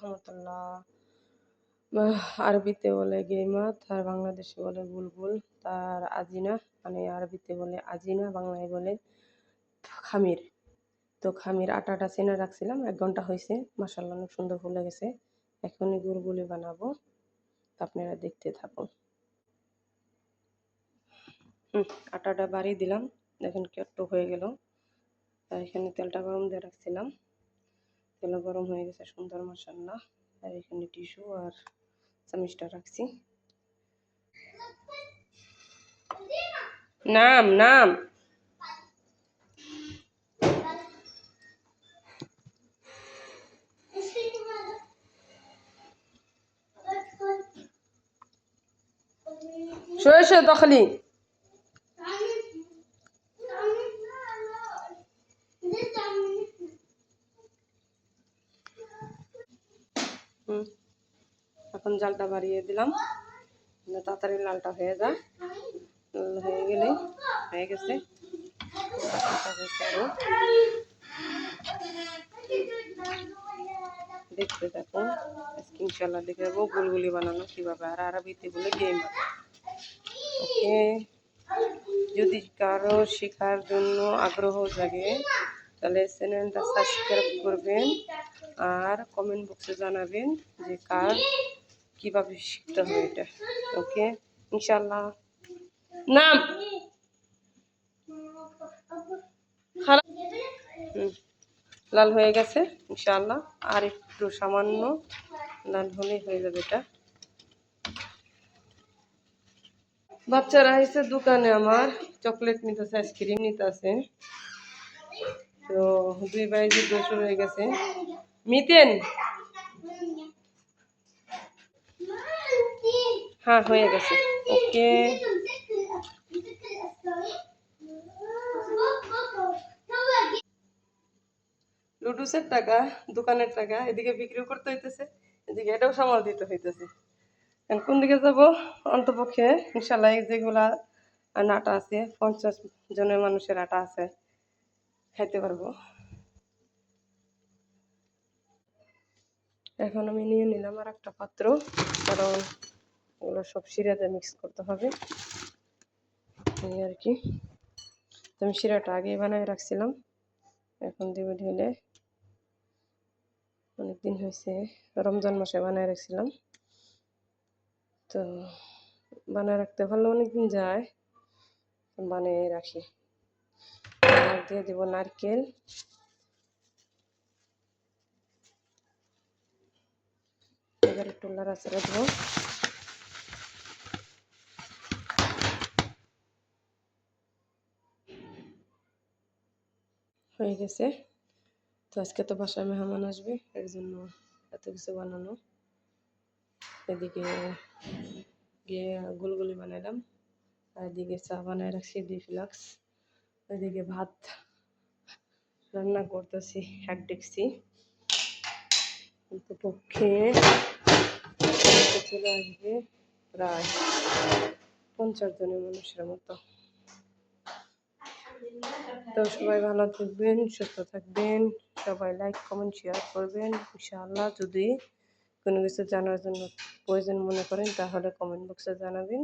রহমতুল্লাহ। আরবিতে বলে গেমাত আর বাংলাদেশে বলে বুলবুল, তার আজিনা, মানে আরবিতে বলে আজিনা, বাংলায় বলে খামির। তো খামির আটাটা চেনে রাখছিলাম, 1 ঘন্টা হয়েছে, মাশাআল্লাহ অনেক সুন্দর ফুলে গেছে। এখনই গুলগুলি বানাবো, আপনারা দেখতে থাকুন। আটাটা বাড়িয়ে দিলাম, দেখেন কি একটু হয়ে গেল। আর এখানে তেলটা গরম দিয়ে রাখছিলাম, তেল গরম হয়ে গেছে সুন্দর মাশাআল্লাহ। আর এখানে টিস্যু আর চামিচটা রাখছি। নাম নাম شوية داخلين এখন জালটা বাড়িয়ে দিলাম, তাড়াতাড়ি লালটা হয়ে যায়। লাল হয়ে গেলে হয়ে গেছে, দেখতে থাকুন। আজকে ইনশাল্লাহ দেখে যাবো গুলগুলি বানানো কিভাবে, আর আরবিতে বলে গেম। ওকে, যদি কারো শেখার জন্য আগ্রহ জাগে তাহলে চ্যানেলটা সাবস্ক্রাইব করবেন আর কমেন্ট বক্সে জানাবেন যে কার কিভাবে শিখতে হবে এটা। ওকে ইনশাল্লাহ। নাম লাল হয়ে গেছে ইনশাআল্লাহ, আর একটু সামান্য লাল হলেই হয়ে যাবে এটা। বাচ্চারা এসে দোকানে আমার চকলেট নিতেছে, আইসক্রিম নিতেছে। তো 2 ভাই যুদ্ধ শুরু হয়ে গেছে। মিতেন, হ্যাঁ হয়ে গেছে। ওকে, লুডুসের টাকা, দোকানের টাকা এদিকে বিক্রি করতে হইতেছে, এদিকে এটাও সামাল দিতে হইতেছে। কোন দিকে যাব? অন্তপক্ষে ইনশাল্লাহ যেগুলা আটা আছে, 50 জনের মানুষের আটা আছে, খাইতে পারবো। এখন আমি নিয়ে নিলাম আর একটা পাত্র, কারণ এগুলো সব শিরাতে মিক্স করতে হবে এই আর কি। তো আমি শিরাটা আগেই বানিয়ে রাখছিলাম, এখন দেবে ঢেলে। অনেকদিন হয়েছে, রমজান মাসে বানিয়ে রাখছিলাম, তো বানিয়ে রাখতে পারলে অনেকদিন যায়, বানিয়ে রাখি। আর দিয়ে দেবো নারকেল, এবার একটু নাড়াচাড়া দেবো। হয়ে গেছে। তো আজকে তো বাসায় মেহমান আসবে, এর জন্য এত কিছু বানানো। এদিকে গিয়ে গুলগুলি বানাইলাম, আর এদিকে চা বানায় রাখছি 2 ফ্লাক্স। এদিকে ভাত রান্না করতেছি 1 ডেকচি, কিন্তু পক্ষে চলে আসবে প্রায় 50 জনের মানুষের মতো। তো সবাই ভালো থাকবেন, সুস্থ থাকবেন, সবাই লাইক কমেন্ট শেয়ার করবেন ইনশাআল্লাহ। যদি কোনো কিছু জানার জন্য প্রয়োজন মনে করেন তাহলে কমেন্ট বক্সে জানাবেন।